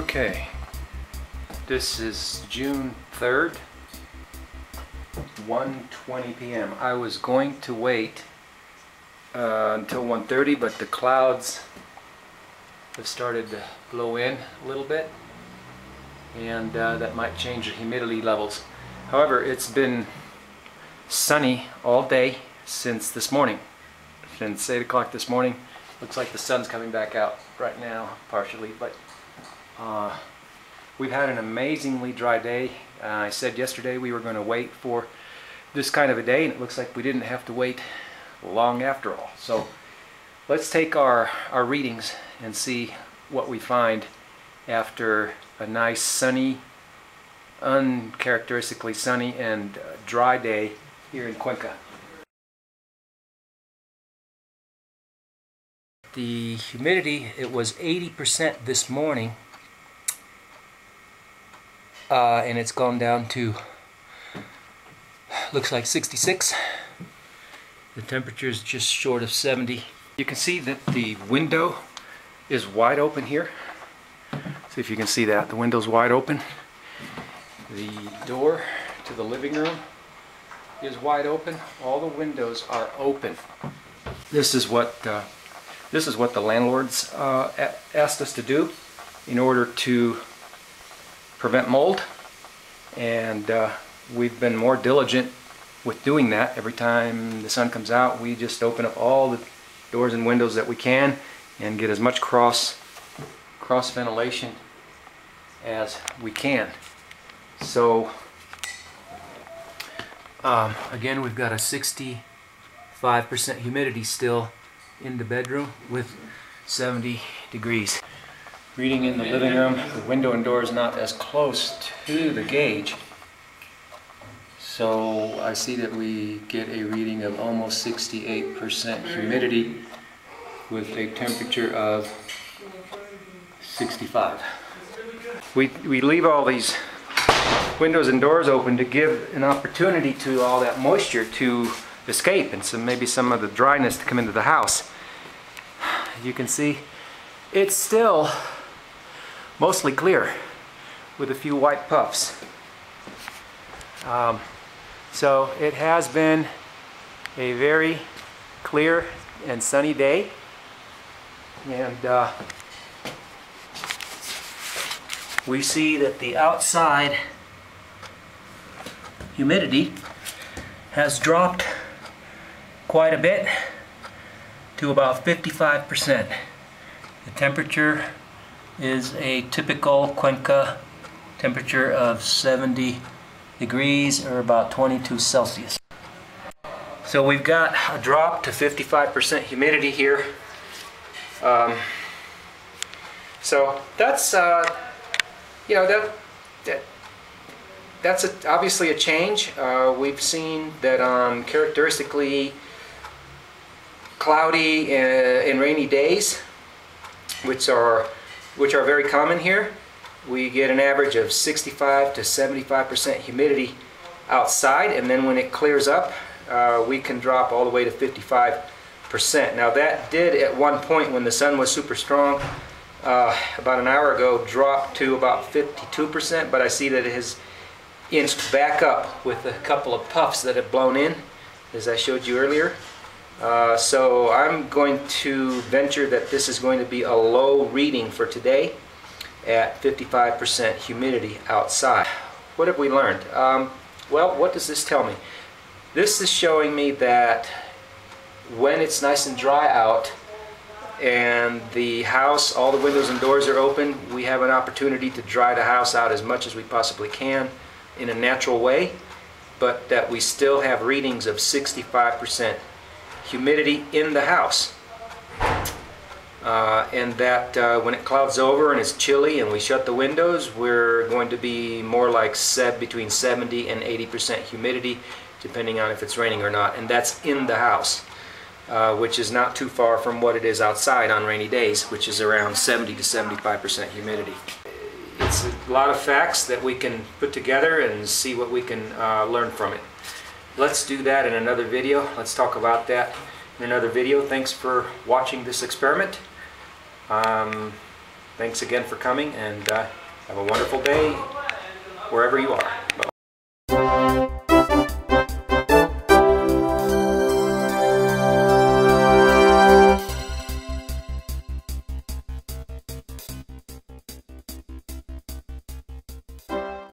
Okay, this is June 3rd, 1:20 p.m. I was going to wait until 1:30, but the clouds have started to blow in a little bit, and that might change the humidity levels. However, it's been sunny all day since this morning, since 8 o'clock this morning. Looks like the sun's coming back out right now, partially, but we've had an amazingly dry day. I said yesterday we were going to wait for this kind of a day, and it looks like we didn't have to wait long after all. So let's take our readings and see what we find after a nice sunny, uncharacteristically sunny and dry day here in Cuenca. The humidity, it was 80% this morning, and it's gone down to, looks like 66. The temperature is just short of 70. You can see that the window is wide open here. See if you can see that. The window's wide open. The door to the living room is wide open. All the windows are open. This is what the landlords asked us to do in order to prevent mold, and we've been more diligent with doing that. Every time the sun comes out, we just open up all the doors and windows that we can and get as much cross ventilation as we can. So again, we've got a 65% humidity still in the bedroom with 70 degrees. Reading in the living room, the window and door is not as close to the gauge, so I see that we get a reading of almost 68% humidity with a temperature of 65. We leave all these windows and doors open to give an opportunity to all that moisture to escape, and maybe some of the dryness to come into the house. You can see it's still mostly clear with a few white puffs. So it has been a very clear and sunny day, and we see that the outside humidity has dropped quite a bit to about 55%. The temperature is a typical Cuenca temperature of 70 degrees, or about 22 Celsius. So we've got a drop to 55% humidity here. So that's that's obviously a change. We've seen that on characteristically cloudy and rainy days, which are very common here, we get an average of 65 to 75% humidity outside, and then when it clears up, we can drop all the way to 55%. Now that did at one point, when the sun was super strong, about an hour ago, drop to about 52%, but I see that it has inched back up with a couple of puffs that have blown in, as I showed you earlier. So I'm going to venture that this is going to be a low reading for today at 55% humidity outside. What have we learned? Well, what does this tell me? This is showing me that when it's nice and dry out and the house, all the windows and doors are open, we have an opportunity to dry the house out as much as we possibly can in a natural way, but that we still have readings of 65% humidity in the house, and that when it clouds over and it's chilly and we shut the windows, we're going to be more like between 70 and 80% humidity, depending on if it's raining or not, and that's in the house, which is not too far from what it is outside on rainy days, which is around 70 to 75% humidity. It's a lot of facts that we can put together and see what we can learn from it. Let's do that in another video. Let's talk about that in another video. Thanks for watching this experiment. Thanks again for coming, and have a wonderful day wherever you are.